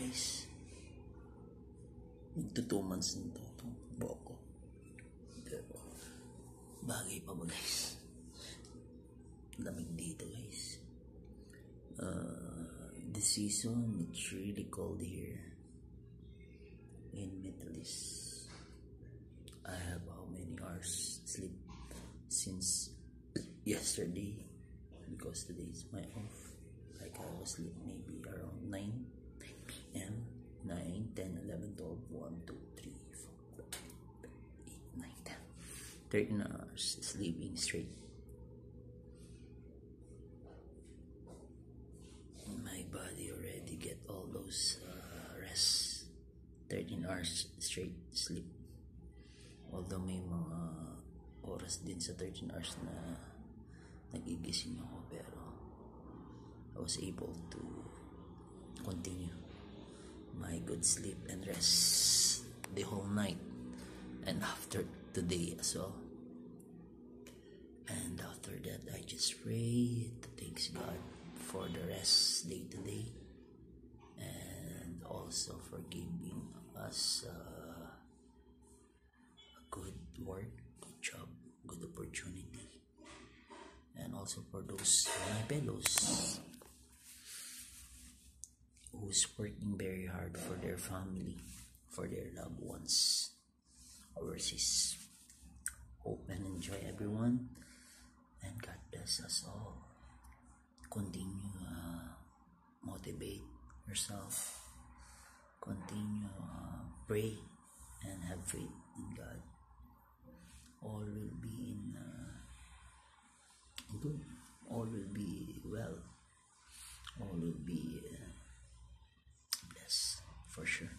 guys. Magto 2 months na itong buhok ko. Pero bagay pa ba guys? Lamig dito guys. This season it's really cold here in Middle East. I have how many hours sleep since yesterday, because today is my off. Like I was sleep maybe around 9 p.m. 9, 10, 11, 12, 1, 2, 3, 4, 5, 8, 9, 10 13 hours sleeping straight. My body already get all those rest. 13 hours straight sleep. Although may mga oras din sa 13 hours na nagigising ako, pero I was able to continue my good sleep and rest the whole night and after today as well. And after that I just pray to thank God for the rest day today, and also for giving us a good work, good job, good opportunity, and also for those my fellows who's working very hard for their family, for their loved ones overseas. Hope and enjoy everyone, and God bless us all. Continue motivate yourself, continue pray and have faith in God. All will be in good, all will be well, all will be blessed for sure.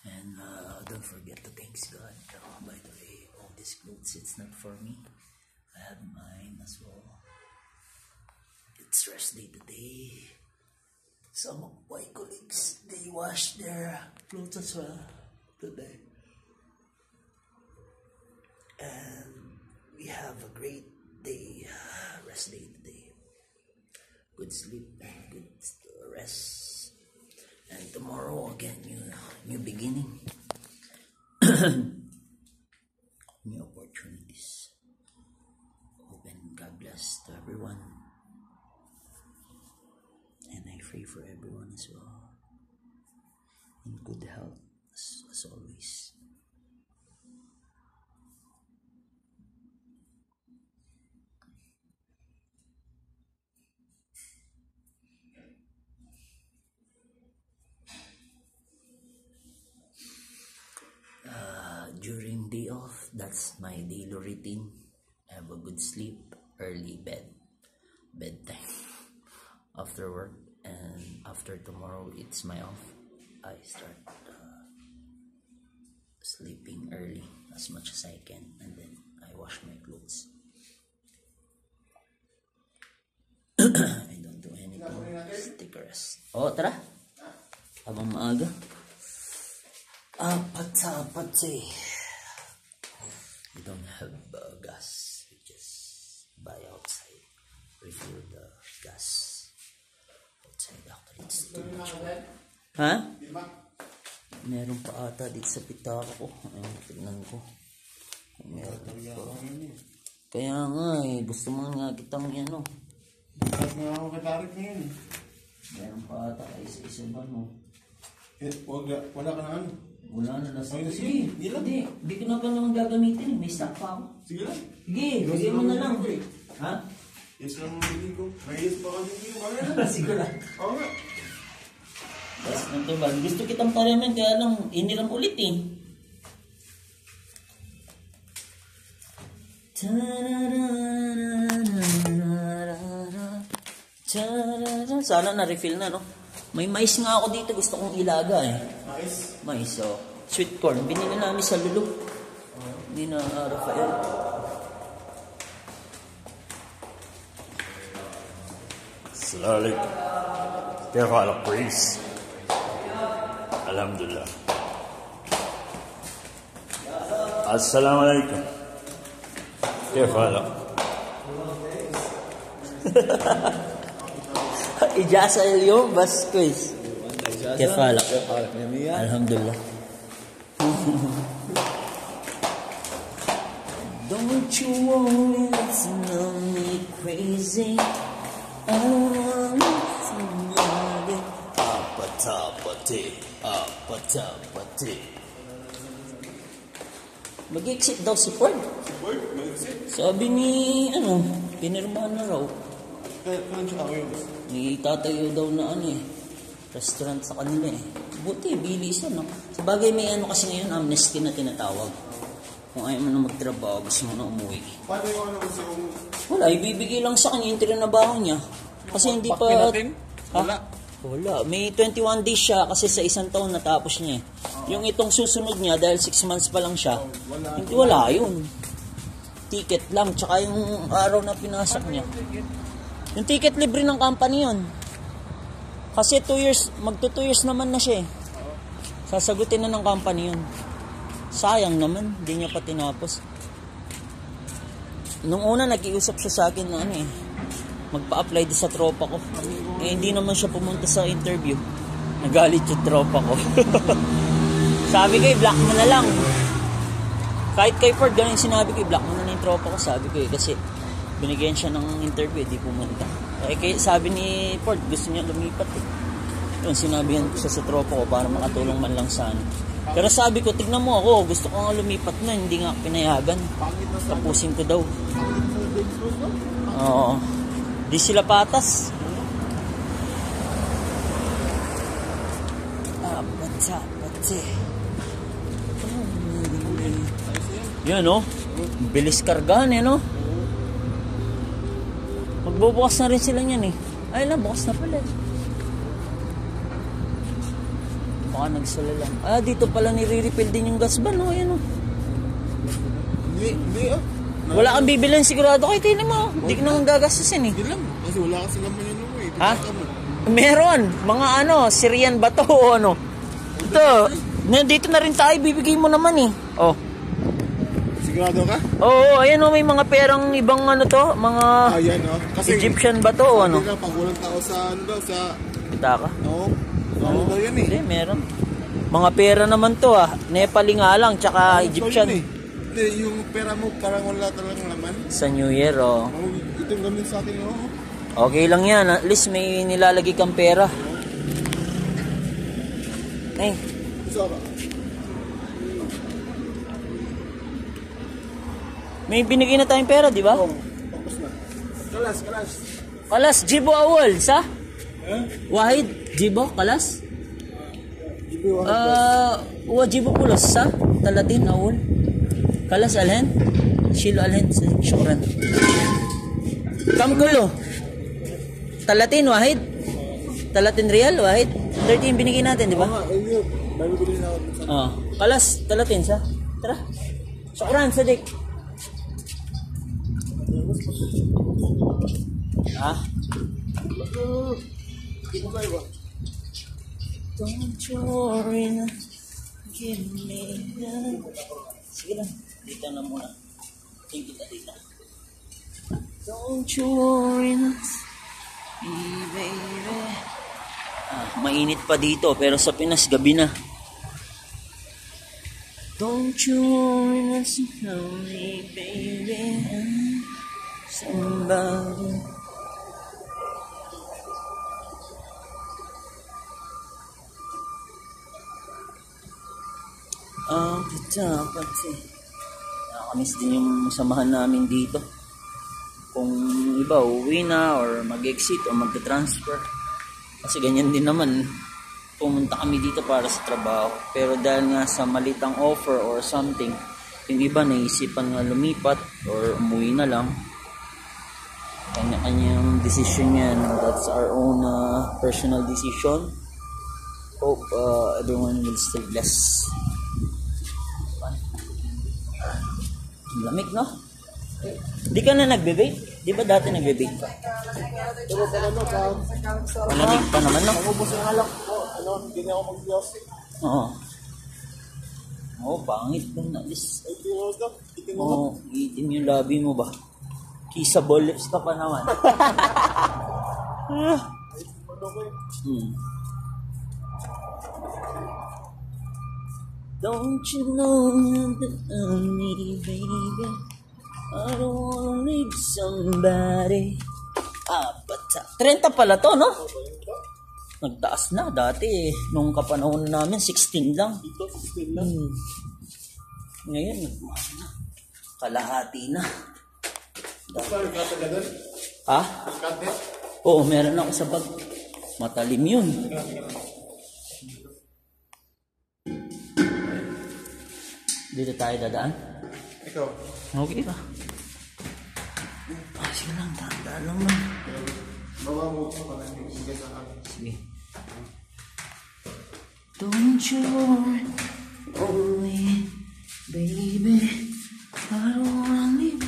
And don't forget to thank God. By the way, all these clothes, it's not for me, I have mine as well. It's rest day today. Some of my colleagues, they wash their clothes as well today. And we have a great day, rest day today. Good sleep and good rest. And tomorrow again, new beginning. New opportunities. Hope and God bless to everyone. And I pray for everyone as well, in good health as always. During day off, that's my daily routine. Have a good sleep, early bedtime after work, and after tomorrow it's my off. I start sleeping early as much as I can, and then I wash my clothes. I don't do anything, take a rest. Oh, tara, habang maaga. Apat eh. We don't have gas. We just buy outside. Refill the gas outside. Actually, it's too much. Ha? Meron pa ata dito sa pitaka ko. Ayun, tignan ko. Meron pa. Kaya nga eh. Gusto mo nga kitang ano. Bakit nga ako katarik na yun? Meron pa ata isa-isa ba mo? Wala ka na ano? Wala na nasa. Sige, hindi ko na pa naman gagamitin. May stock pa ako. Sige lang. Sige, bigay mo na lang. Ha? Yes lang ang bigay ko. Mayos pa kasi yung mga. Sige lang. Oo nga. Yes, nito ba? Gusto kitang parinan, kaya lang iniram ulit eh. Sana na-refill na, no? May mais nga ako dito, gusto kong ilaga eh. Mais? Mais, oh. Sweet corn. Binili namin sa Lulu. Hindi na Rafael. Assalamualaikum. كيف حالك كويس؟ الحمد لله. السلام عليكم. كيف حالك؟ إجازة اليوم بس كويس. كيف حالك؟ كيف حالك؟ مية؟ الحمد لله. Don't you worry, it's not me crazy. I want somebody. Apatapati. Mag-exit daw si Ford. Sabi ni, pinirmahan na raw. Itatayo daw na restaurant sa kanila Buti, bilisan Sa bagay may kasi ngayon, amnesty na tinatawag. Kung ayaw mo na magtrabaho, gusto mo na umuwi. Paano yung gusto kong... Wala, ibibigay lang sa kanya yung trinabaho niya. Kasi hindi pa... Wala. May 21 days siya kasi sa isang taon natapos niya Yung itong susunod niya, dahil 6 months pa lang siya, hindi wala yun. Ticket lang, tsaka yung araw na pinasok niya. Yung ticket libre ng company yun. Kasi 2 years, magto 2 years naman na siya Sasagutin na ng company yun. Sayang naman, hindi niya pa tinapos. Nung una, nag-iusap siya sa akin na magpa-apply din sa tropa ko. Hindi naman siya pumunta sa interview. Nagalit yung tropa ko. Sabi ko, block mo na lang. Kahit kay Ford, ganun yung sinabi ko, block mo na yung tropa ko. Sabi ko kasi binigyan siya ng interview, di pumunta. Kaya sabi ni Ford, gusto niya lumipat Yun, sinabihan ko siya sa tropa ko para makatulong man lang sa Pero sabi ko, tignan mo ako, gusto ko nga lumipat na, hindi nga pinayagan. Tapusin ko daw. Oo. Di sila patas. Pati. Yan bilis kargahan Magbubukas na rin sila niyan Ay na, bukas na pala Baka nagsala lang. Dito pala nire-refill din yung gas ba, Ayan Hindi Wala kang bibilin sigurado kayo, tingnan mo. Hindi ka naman gagastusin Hindi lang. Kasi wala kasi naman yun Ha? Meron. Mga Syrian ba to o Ito. Nandito na rin tayo, bibigay mo naman Sigurado ka? Oo, ayan may mga perang ibang mga Ayan Kasi Egyptian ba to o pag walang tao sa sa... Taka? Oo. Daw yan Hindi, meron. Mga pera naman to Nepali nga lang, tsaka Egyptian. Hindi, yung pera mo parang wala talagang laman. Sa New Year, Itong gamit sa atin, Okay lang yan. At least may nilalagay kang pera. Isa ba? May binigay na tayong pera, di ba? Tapos na. Kalas. Kalas, Jibo Awol, sa? Wahid, Jibo, kalas? Jibo Pulos, sa? Talatin, Awol. Kalas, alhen? Shilo, alhen, syukran. Kamkulo. Talatin, Wahid? Talatin real, Wahid? 13 binigay natin, di ba? Kalas, talatin, sa? Tara. Syukran, Sadik. Don't you worry na, give me that. Sige lang, dito na muna. Tingin kita dito. Don't you worry na, baby. Mainit pa dito, pero sa Pinas, gabi na. Don't you worry na, baby. Somebody. Pati. Nakakamiss din yung samahan namin dito. Kung iba, uwi na or mag-exit o mag-transfer. Kasi ganyan din naman. Pumunta kami dito para sa trabaho. Pero dahil nga sa malitang offer or something, yung iba naisipan nga lumipat or umuwi na lang. Kanya-kanyang decision yan. That's our own personal decision. Hope everyone will stay blessed. Lamig, no? Di ka na nagbe-bake? Di ba dati nagbe-bake ka? Pero Malamig pa naman, no? Ubus yung alak ko. Hindi na ako mag-diostic. Oo, pangit kung na-is. Ay, pero daw. Itim yung labi mo ba? Kissable lips ka pa naman. Don't you know that I need, baby? I don't wanna leave somebody. Bata. 30 pala to, no? Nagtaas na. Dati, nung kapanahon namin, 16 lang. Ito, 16 lang. Ngayon, nagmahal na. Kalahati na. Saan, katagalan? Ha? Katet? Oo, meron ako sa bag. Matalim yun. Dito tayo dadaan. Ikaw. Okay ka. Sige lang, daan lang man. Bawa mo ko pala yung sige sa akin. Sige. Don't you worry, only, baby. I don't wanna leave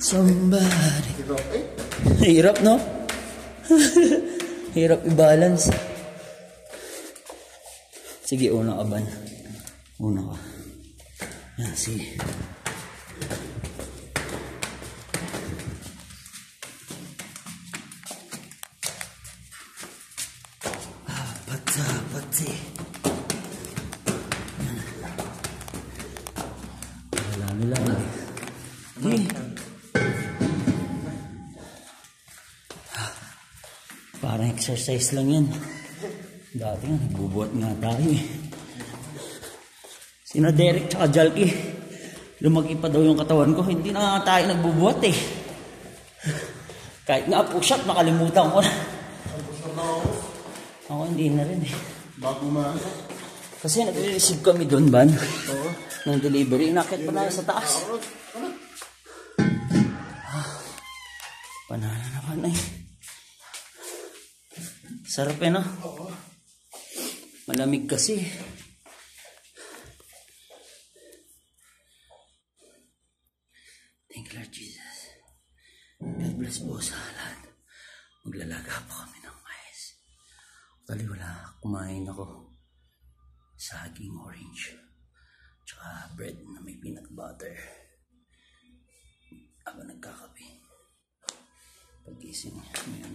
somebody. Ikaw, eh? Hirap, no? Hirap i-balance. Sige, una ka ba? Una ka. Yan, sige. Pati. Wala nila. Parang exercise lang yan. Dati nga, nagbubuhat nga tayo eh. Sina Derek tsaka Jalki, lumaki pa daw yung katawan ko. Hindi na tayo nagbubuhat eh. Kahit nga push-up, nakalimutan ko na. Ako hindi na rin eh. Bago ma... Kasi nag-receive kami doon, Ban. Oo. Ng delivery. Inakit pa tayo sa taas. Panalo naman eh. Sarap eh, no? Oo. Malamig kasi. Thank you, Lord Jesus. God bless po sa lahat. Maglalaga po kami ng mais. Tali wala, kumain ako. Saging orange. Tsaka bread na may peanut butter. Ako nagkakape. Pag-gising ngayon.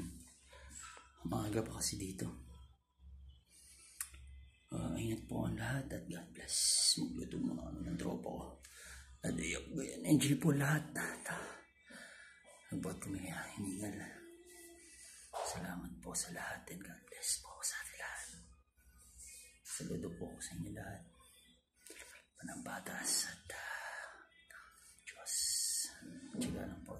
Maaga pa kasi dito. Ingat po ang lahat at God bless. Magluto muna kami ng tropa ko. Nadayok ko yan. Enjoy po lahat. Nagbuhat kami hiningal. Salamat po sa lahat and God bless po sa atin lahat. Saludo po sa inyo lahat. Panambatas at Diyos. Tiyaga ng po.